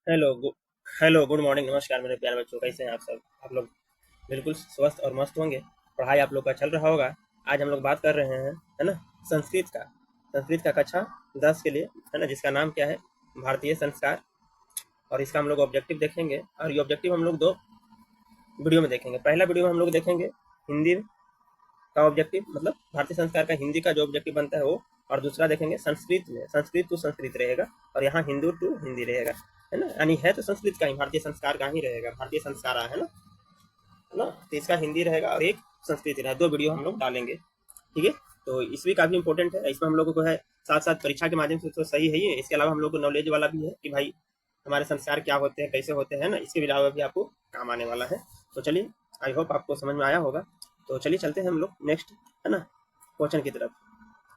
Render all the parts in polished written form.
Hello hello, good morning, नमस्कार मेरे प्यारे बच्चों। कैसे हैं आप सब? आप लोग बिल्कुल स्वस्थ और मस्त होंगे। पढ़ाई आप लोग का चल रहा होगा। आज हम लोग बात कर रहे हैं, है ना, संस्कृत का। संस्कृत का कक्षा 10 के लिए, है ना, जिसका नाम क्या है, भारतीय संस्कार। और इसका हम लोग ऑब्जेक्टिव देखेंगे, और ये ऑब्जेक्टिव हम लोग दो वीडियो में देखेंगे। पहला वीडियो में हम लोग देखेंगे हिंदी का ऑब्जेक्टिव, मतलब भारतीय संस्कार का हिंदी का जो ऑब्जेक्टिव बनता है वो। और दूसरा देखेंगे संस्कृत में, संस्कृत टू संस्कृत रहेगा, और यहाँ हिंदू टू हिंदी रहेगा, है ना। यानी है तो संस्कृत का ही, भारतीय संस्कार का ही रहेगा, भारतीय संस्कार है ना। तो इसका हिंदी रहेगा और एक संस्कृत रहेगा। दो वीडियो हम लोग डालेंगे, ठीक है। तो इसमें काफी इंपॉर्टेंट है, इसमें हम लोगों को है साथ साथ परीक्षा के माध्यम से तो सही है ये, इसके अलावा हम लोग को नॉलेज वाला भी है कि भाई हमारे संस्कार क्या होते हैं, कैसे होते हैं ना, इसके अलावा भी आपको काम आने वाला है। तो चलिए, आई होप आपको समझ में आया होगा। तो चलिए चलते हैं हम लोग नेक्स्ट, है ना, क्वेश्चन की तरफ।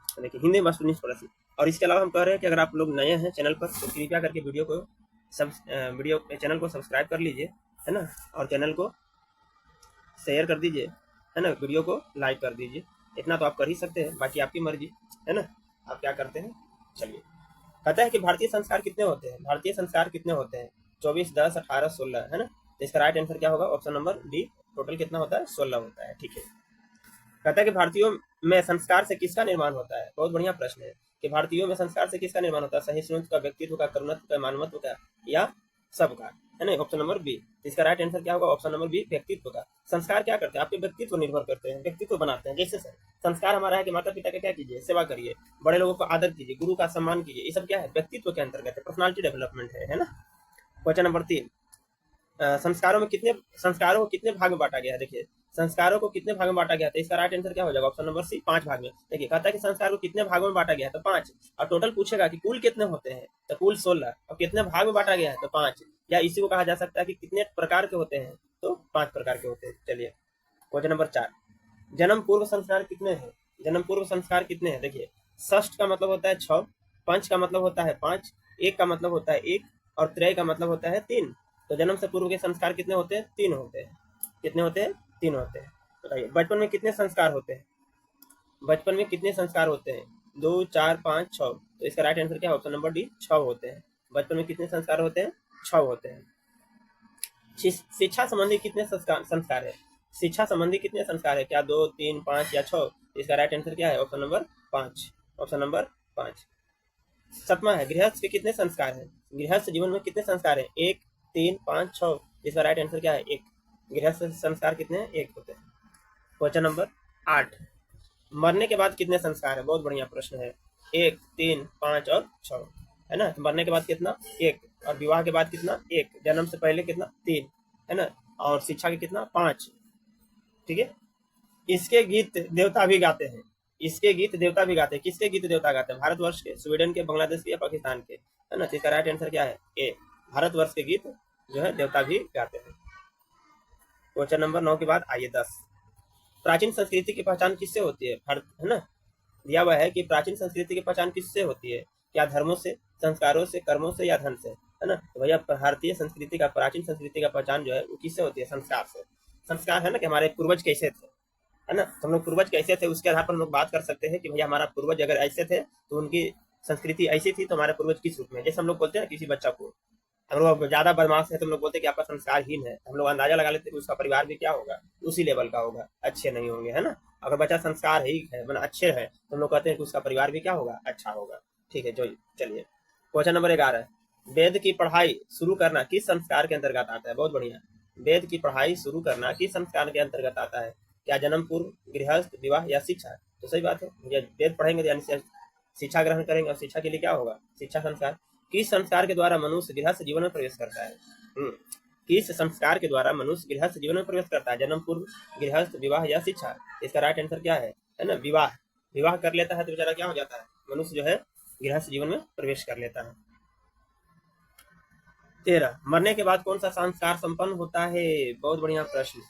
तो देखिए, हिंदी मास्टर प्रश्न। और इसके अलावा हम कह रहे हैं कि अगर आप लोग नए हैं चैनल पर तो कृपया करके वीडियो चैनल को सब्सक्राइब कर लीजिए, है ना। और चैनल को शेयर कर दीजिए, है ना, वीडियो को लाइक कर दीजिए। इतना तो आप कर ही सकते हैं, बाकी आपकी मर्जी, है ना, आप क्या करते हैं। चलिए, कहता है कि भारतीय संस्कार कितने होते हैं। भारतीय संस्कार कितने होते हैं? 24, 10, 18, 16, है ना। तो इसका राइट आंसर क्या होगा? Option number D. टोटल कितना होता है? 16 होता है, ठीक है। कहता है कि भारतीयों में संस्कार से किसका निर्माण होता है। बहुत बढ़िया प्रश्न है कि भारतीयों में संस्कार से किसका निर्माण होता है? सहिष्णुता का, व्यक्तित्व का, करुणत्व का, मानवत्व का, या सबका, है ना। Option number B. इसका राइट आंसर क्या होगा? ऑप्शन नंबर बी, व्यक्तित्व का। संस्कार क्या करते हैं? आपके व्यक्तित्व निर्भर करते हैं, व्यक्तित्व बनाते हैं। जैसे संस्कार हमारा है कि माता पिता का क्या कीजिए, सेवा करिए, बड़े लोगों को आदर कीजिए, गुरु का सम्मान कीजिए। ये सब क्या है? व्यक्तित्व के अंतर्गत है, पर्सनालिटी डेवलपमेंट है ना। Question number 3। संस्कारों को कितने भाग में बांटा गया है? देखिए, संस्कारों को कितने भाग में बांटा गया था? इसका राइट आंसर क्या हो जाएगा? ऑप्शन नंबर सी, 5 भाग में। देखिए, कहता है कि संस्कार को कितने भागों में बांटा गया है, तो 5। और टोटल पूछेगा कि कुल कितने होते हैं, तो कुल 16। और कितने भाग में बांटा गया है, तो 5। या इसी को कहा जा सकता है कि कितने प्रकार के होते हैं, तो 5 प्रकार के होते हैं। चलिए, क्वेश्चन नंबर 4। जन्म पूर्व संस्कार कितने हैं? जन्म पूर्व संस्कार कितने हैं? देखिए, षष्ठ का मतलब होता है 6, पंच का मतलब होता है 5, एक का मतलब होता है 1, और त्रय का मतलब होता है 3। तो जन्म से पूर्व के संस्कार कितने होते हैं? 3 होते हैं। कितने होते हैं? 3 होते हैं। बताइए, बचपन में कितने संस्कार होते हैं? बचपन में कितने संस्कार होते हैं? 2, 4, 5, 6। तो इसका राइट आंसर क्या है? ऑप्शन नंबर डी, 6 होते हैं। बचपन में कितने संस्कार होते हैं? 6 होते हैं। शिक्षा संबंधी कितने संस्कार है? शिक्षा संबंधी कितने संस्कार है? क्या 2, 3, 5 या 6? इसका राइट आंसर क्या है? Option number 5। Option number 5। 7वां है, गृहस्थ के कितने संस्कार है? गृहस्थ जीवन में कितने संस्कार है? 1, 3, 5, 6। इसका राइट आंसर क्या है? 1। गृहस्थ संस्कार कितने हैं? 1 होते हैं। Question number 8। मरने के बाद कितने संस्कार है? बहुत बढ़िया प्रश्न है। 1, 3, 5 और 6, है ना। तो मरने के बाद कितना? 1। और विवाह के बाद कितना? 1। जन्म से पहले कितना? 3, है ना। और शिक्षा के कितना? 5, ठीक है। इसके गीत देवता भी गाते हैं। इसके गीत देवता भी गाते हैं। किसके गीत देवता गाते हैं? भारतवर्ष के, स्वीडन के, बांग्लादेश के, या पाकिस्तान के, है ना। तो इसका राइट आंसर क्या है? ए, भारतवर्ष के गीत जो है देवता भी गाते हैं। क्वेश्चन नंबर 9 के बाद आइए 10। प्राचीन संस्कृति की पहचान किससे होती है? भारत, है ना। दिया हुआ है कि प्राचीन संस्कृति की पहचान किससे होती है? क्या धर्मों से, संस्कारों से, कर्मों से, या धन से, है ना। तो भैया, भारतीय संस्कृति का, प्राचीन संस्कृति का पहचान जो है वो किससे होती है? संस्कार से। संस्कार, है ना, कि हमारे पूर्वज कैसे थे, है ना। तो हम लोग पूर्वज कैसे थे उसके आधार पर हम लोग बात कर सकते हैं कि भैया हमारा पूर्वज अगर ऐसे थे तो उनकी संस्कृति ऐसी थी, तो हमारे पूर्वज किस रूप में। जैसे हम लोग बोलते हैं ना, किसी बच्चा को हम लोग ज्यादा बदमाश है तो हम लोग बोलते हैं कि आपका संस्कारहीन है। हम लोग अंदाजा लगा लेते हैं कि उसका परिवार भी क्या होगा, उसी लेवल का होगा, अच्छे नहीं होंगे, है ना। अगर बच्चा संस्कार ही है, मतलब अच्छे है, तो हम लोग कहते हैं कि उसका परिवार भी क्या होगा, अच्छा होगा, ठीक है। जो चलिए, क्वेश्चन नंबर 11। वेद की पढ़ाई शुरू करना किस संस्कार के अंतर्गत आता है? बहुत बढ़िया। वेद की पढ़ाई शुरू करना किस संस्कार के अंतर्गत आता है? क्या जन्म पूर्व, गृहस्थ, विवाह, या शिक्षा? तो सही बात है, वेद पढ़ेंगे यानी शिक्षा ग्रहण करेंगे, और शिक्षा के लिए क्या होगा? शिक्षा संस्कार। किस संस्कार के द्वारा मनुष्य गृहस्थ जीवन में प्रवेश करता है? किस संस्कार के द्वारा मनुष्य गृहस्थ जीवन में प्रवेश करता है? जन्म पूर्व, गृहस्थ, विवाह, या शिक्षा? इसका राइट आंसर क्या है ना, विवाह। विवाह कर लेता है तो बेचारा क्या हो जाता है? मनुष्य जो है गृहस्थ जीवन में प्रवेश कर लेता है। 13। मरने के बाद कौन सा संस्कार संपन्न होता है? बहुत बढ़िया प्रश्न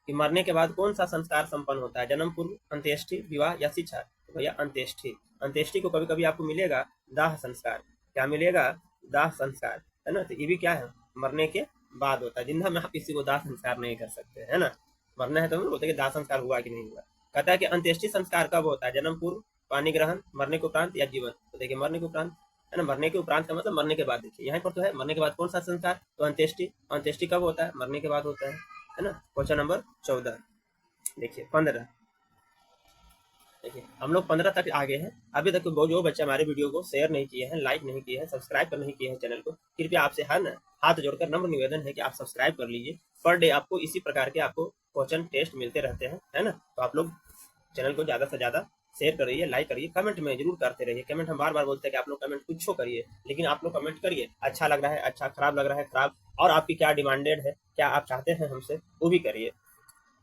कि मरने के बाद कौन सा संस्कार संपन्न होता है? जन्म पूर्व, अंत्येष्टि, विवाह, या शिक्षा? तो भैया अंत्येष्टि। अंत्येष्टि को कभी कभी आपको मिलेगा दाह संस्कार। क्या मिलेगा? दाह संस्कार, है ना। तो ये भी क्या है? मरने के बाद होता है। जिंदा में आप किसी को दाह संस्कार नहीं कर सकते, है ना। मरना है तो हम बोलते हैं कि दाह संस्कार हुआ कि नहीं हुआ। कहता है कि अंत्येष्टि संस्कार कब होता है? जन्म पूर्व, पानी ग्रहण, मरने के उपरांत, या जीवन? तो देखिए, मरने के उपरांत। है ना। मरने के उपरांत का मतलब मरने के बाद। देखिए यहाँ पर तो है मरने के बाद कौन सा संस्कार, तो अंत्येष्टि। अंत्येष्टि कब होता है, मरने के बाद होता है ना। क्वेश्चन नंबर 14 देखिए 15। देखिए हम लोग 15 तक आगे हैं। अभी तक जो बच्चे हमारे वीडियो को शेयर नहीं किए हैं, लाइक नहीं किए हैं, सब्सक्राइब नहीं किए हैं चैनल को, कृपया आपसे हाथ जोड़कर नम्र निवेदन है कि आप सब्सक्राइब कर लीजिए। पर डे आपको इसी प्रकार के आपको क्वेश्चन टेस्ट मिलते रहते हैं, है ना। तो आप लोग चैनल को ज़्यादा से ज़्यादा शेयर करिए, लाइक करिए, कमेंट में जरूर करते रहिए। कमेंट हम बार बार बोलते हैं कि आप लोग कमेंट कुछ करिए, लेकिन आप लोग कमेंट करिए। अच्छा लग रहा है अच्छा, खराब लग रहा है खराब, और आपकी क्या डिमांडेड है, क्या आप चाहते हैं हमसे, वो भी करिए।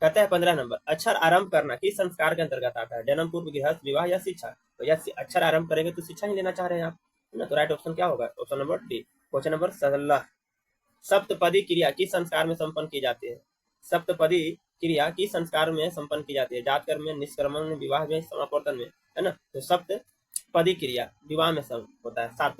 कहता है 15 नंबर, अक्षर आरंभ करना किस संस्कार के अंतर्गत आता है, जन्म, पूर्व, गृहस्थ, विवाह या शिक्षा। तो या अक्षर आरंभ करेंगे तो शिक्षा ही लेना चाह रहे हैं आप, है ना। तो राइट ऑप्शन क्या होगा, option number D. Question number 16, saptapadi क्रिया किस संस्कार में संपन्न की जाती है। सप्तपदी क्रिया किस संस्कार में संपन्न की जाती है, जातकर्म में, निष्कर्मण में, विवाह में, समापवर्तन में, है ना। तो सप्तपदी क्रिया विवाह में सब होता है, 7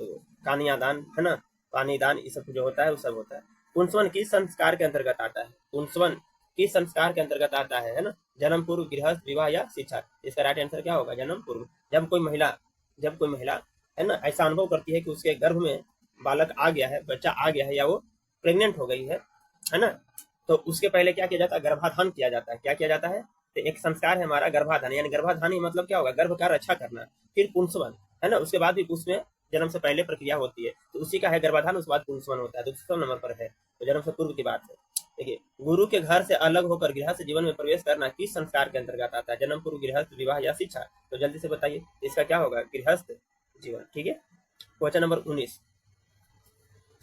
कन्यादान, है ना, पानीदान, ये सब जो होता है वो सब होता है। पुंसवन किस संस्कार के अंतर्गत आता है, पुंसवन किस संस्कार के अंतर्गत आता है ना। जन्म, पूर्व, गृहस्थ, विवाह या शिक्षा। इसका राइट आंसर क्या होगा, जन्म पूर्व। जब कोई महिला है ना ऐसा अनुभव करती है कि उसके गर्भ में बालक आ गया है, बच्चा आ गया है, या वो प्रेग्नेंट हो गई है ना, तो उसके पहले क्या किया जाता है, गर्भाधान किया जाता है। क्या किया जाता है, तो एक संस्कार है हमारा गर्भाधान, यानी गर्भाधान ही मतलब क्या होगा, गर्भ का रक्षा करना। फिर पुंसवन, है ना, उसके बाद भी उसमें जन्म से पहले प्रक्रिया होती है, तो उसी का है गर्भाधान, उसके बाद पुंसवन होता है। तो 2 नंबर पर है, तो जन्म से पूर्व की बात है। देखिए, गुरु के घर से अलग होकर गृहस्थ जीवन में प्रवेश करना किस संस्कार के अंतर्गत आता है, जन्म, पूर्व, गृहस्थ, विवाह या शिक्षा। तो जल्दी से बताइए इसका क्या होगा, गृहस्थ जीवन। ठीक है। क्वेश्चन नंबर 19,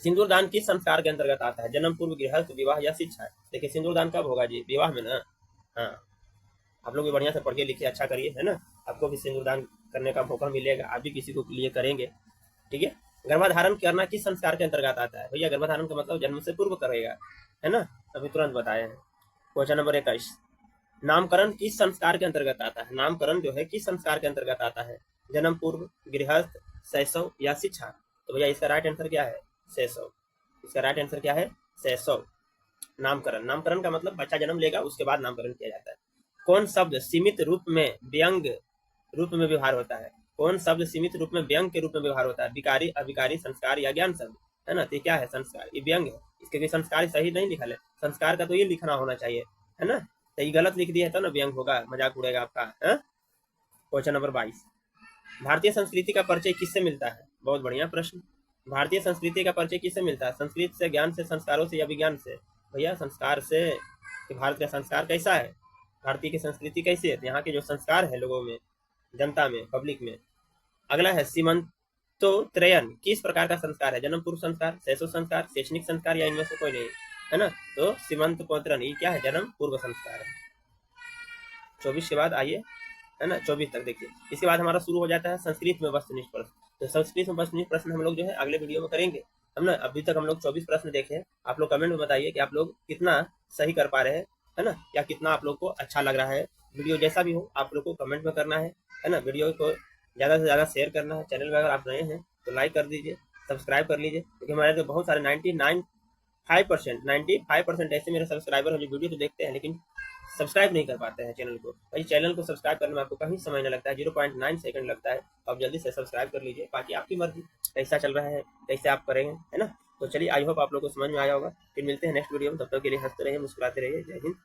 सिंदूर दान किस संस्कार के अंतर्गत आता है, जन्म, पूर्व, गृहस्थ, विवाह या शिक्षा। देखिए सिंदूर दान कब होगा जी, विवाह में ना। हाँ, आप लोग भी बढ़िया से पढ़िए लिखिए, अच्छा करिए, है ना। आपको भी सिंदूर दान करने का मौका मिलेगा, आप भी किसी को लिए करेंगे। ठीक है। गर्भाधारण करना किस संस्कार के अंतर्गत आता है, भैया गर्भाधारण का मतलब जन्म से पूर्व करेगा, है ना, अभी तुरंत बताए हैं। क्वेश्चन नंबर 21, नामकरण किस संस्कार के अंतर्गत आता है, नामकरण जो है किस संस्कार के अंतर्गत आता है, जन्म, पूर्व, गृहस्थ, शैशव या शिक्षा। तो भैया इसका राइट आंसर क्या है, शैशव। इसका राइट आंसर क्या है, शैशव। नामकरण का मतलब बच्चा जन्म लेगा उसके बाद नामकरण किया जाता है। कौन शब्द सीमित रूप में व्यंग रूप में व्यवहार होता है, कौन शब्द सीमित रूप में व्यंग के रूप में व्यवहार होता है, विकारी, अविकारी, संस्कार या ज्ञान शब्द, है ना। तो क्या है, संस्कार, ये व्यंग है, इसके संस्कार सही नहीं लिखा है, संस्कार का तो ये लिखना होना चाहिए, है ना। तो ये गलत लिख दिया है तो ना व्यंग होगा, मजाक उड़ेगा आपका। क्वेश्चन नंबर 22, भारतीय संस्कृति का परिचय किससे मिलता है, बहुत बढ़िया प्रश्न। भारतीय संस्कृति का परिचय किससे मिलता है, संस्कृत से, ज्ञान से, संस्कारों से या विज्ञान से। भैया संस्कार से, कि भारत का संस्कार कैसा है, भारतीय की संस्कृति कैसी है, यहाँ के जो संस्कार है लोगों में, जनता में, पब्लिक में। अगला है सीमंतोत्तरयन किस प्रकार का संस्कार है, जन्म, पूर्व संस्कार, शैशव संस्कार, शैक्षणिक संस्कार या इनमें से कोई नहीं, है ना। तो सीमंतोत्तरयन ये क्या है, जन्म पूर्व संस्कार है। 24 के बाद आइए, है ना, 24 तक देखिए। इसके बाद हमारा शुरू हो जाता है संस्कृत में वस्तुनिष्ठ प्रश्न। तो संस्कृत में वस्तुनिष्ठ प्रश्न हम लोग जो है अगले वीडियो में करेंगे हम ना। अभी तक हम लोग 24 प्रश्न देखे हैं। आप लोग कमेंट में बताइए कि आप लोग कितना सही कर पा रहे हैं, है ना, या कितना आप लोग को अच्छा लग रहा है वीडियो। जैसा भी हो आप लोग को कमेंट में करना है ना। वीडियो को ज़्यादा से ज़्यादा शेयर करना है। चैनल में अगर आप नए हैं तो लाइक कर दीजिए, सब्सक्राइब कर लीजिए, क्योंकि हमारे तो बहुत सारे 95% ऐसे मेरे सब्सक्राइबर हैं जो वीडियो तो देखते हैं लेकिन सब्सक्राइब नहीं कर पाते हैं चैनल को। भाई चैनल को सब्सक्राइब करने में आपको कहीं समय नहीं लगता है, 0.9 सेकंड लगता है। तो आप जल्दी से सब्सक्राइब कर लीजिए, बाकी आपकी मर्जी कैसा चल रहा है, कैसे आप करेंगे, है ना। तो चलिए, आई होप आप लोग को समझ में आया होगा। फिर मिलते हैं नेक्स्ट वीडियो में, तब तक के लिए हंसते रहिए, मुस्कुराते रहिए। जय हिंद।